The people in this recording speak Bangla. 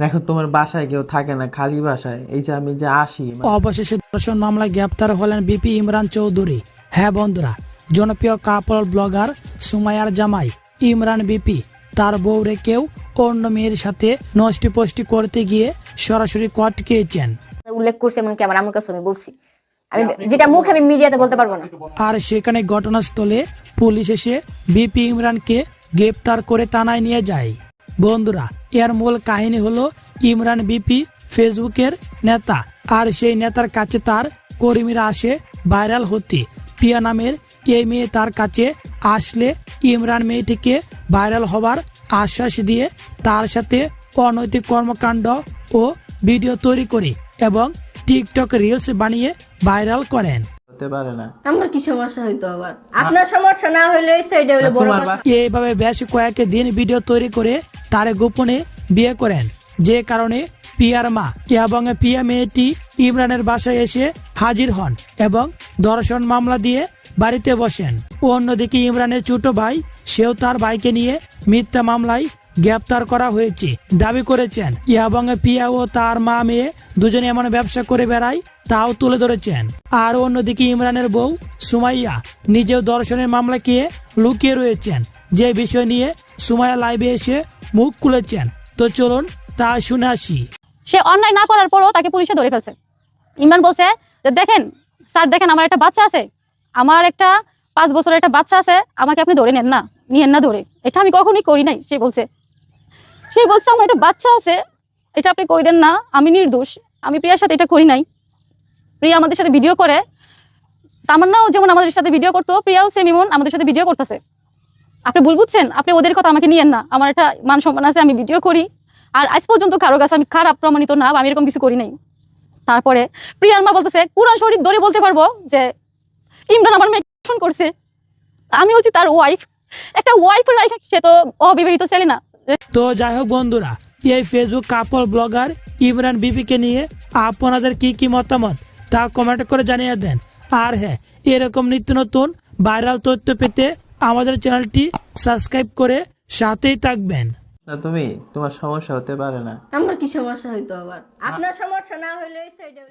দেখো তোমার বাসায় কেউ থাকে না, খালি বাসায় এই যে আমি যে আসি অবশেষে ধর্ষণ মামলায় গ্রেপ্তার হলেন বিপি ইমরান চৌধুরী। হ্যাঁ বন্ধুরা, জনপ্রিয় কাপল ব্লগার সুমাইয়ার জামাই ইমরান বিপি তার বউ রেখেও অন্য মেয়ের সাথে নষ্টি পষ্টি করতে গিয়ে সরাসরি কট খেয়েছেন। উল্লেখ করছে এমনকি আমার কাছে আমি বলছি, আমি যেটা মুখ আমি মিডিয়াতে বলতে পারবো না। আর সেখানে ঘটনাস্থলে পুলিশ এসে বিপি ইমরানকে গ্রেপ্তার করে থানায় নিয়ে যায়। বন্ধুরা, এর মূল কাহিনী হলো ইমরান বিপি ফেসবুকের নেতা, আর সেই নেতার কাছে তার কর্মীরা আসে ভাইরাল হতে। পিয়া নামের এই মেয়ে তার কাছে আসলে ইমরান মেয়েটিকে ভাইরাল হবার আশ্বাস দিয়ে তার সাথে অনৈতিক কর্মকাণ্ড ও ভিডিও তৈরি করে এবং টিকটক রিলস বানিয়ে ভাইরাল করেন। হতে পারে না। আমার কি সমস্যা হইতো আবার? আপনার সমস্যা না হইলে এই সাইডে হইলে বড় কথা। এইভাবে বেশ কয়েক দিন ভিডিও তৈরি করে তার গোপনে বিয়ে করেন, যে কারণে পিয়ার মা এবং পিয়া মেয়েটি ইমরানের বাসায় এসে হাজির হন এবং ধর্ষণ মামলা দিয়ে বাড়িতে বসেন। অন্যদিকে ইমরানের ছোট ভাই, সেও তার ভাইকে নিয়ে মিথ্যা মামলায় গ্রেপ্তার করা হয়েছে দাবি করেছেন এবং পিয়া ও তার মা মেয়ে দুজনে এমন ব্যবসা করে বেড়ায় তাও তুলে ধরেছেন। আর অন্যদিকে ইমরানের বউ সুমাইয়া নিজেও ধর্ষণের মামলাকে লুকিয়ে রয়েছেন, যে বিষয় নিয়ে সুমাইয়া লাইভে এসে মুখ খুলেছেন। তো চলুন তা শুনে আসি। সে অন্যায় না করার পরও তাকে পুলিশে ধরে ফেলছে। ইমরান বলছে যে দেখেন স্যার, দেখেন আমার একটা বাচ্চা আছে, আমার একটা 5 বছরের একটা বাচ্চা আছে, আমাকে আপনি ধরে নেন না, নিয়েন না ধরে, এটা আমি কখনোই করি নাই। সে বলছে আমার একটা বাচ্চা আছে, এটা আপনি কইরেন না, আমি নির্দোষ, আমি প্রিয়ার সাথে এটা করি নাই। প্রিয়া আমাদের সাথে ভিডিও করে, তামান্নাও যেমন আমাদের সাথে ভিডিও করতো, প্রিয়াও সেম এমন আমাদের সাথে ভিডিও করতেছে। আপনি ভুল বুঝছেন, আপনি ওদের কথা আমাকে নিয়েন না, আমার একটা মান সম্মান আছে, আমি ভিডিও করি, আর আজ পর্যন্ত কারো কাছে আমি খারাপ প্রমাণিত না, আমি এরকম কিছু করি নাই। তারপরে প্রিয়ার মা বলতেছে কোরআন শরীফ ধরে বলতে পারবো যে ইমরান আমার মেয়ে ধর্ষণ করছে, আমি হচ্ছি তার ওয়াইফ। একটা ওয়াইফ রাইখা সে তো অবিবাহিত ছেলে না। তো যাই হোক বন্ধুরা, এই ফেসবুক কাপল ব্লগার ইমরান বিপিকে নিয়ে আপনাদের কি মতামত তা কমেন্ট করে জানিয়ে দেন। আর হ্যাঁ, এরকম নিত্য নতুন ভাইরাল তথ্য পেতে আমাদের চ্যানেলটি সাবস্ক্রাইব করে সাথেই থাকবেন। না তোমার সমস্যা হতে পারে না। আমার কি সমস্যা হইতো আবার? আপনার সমস্যা না হইলে এই সাইডে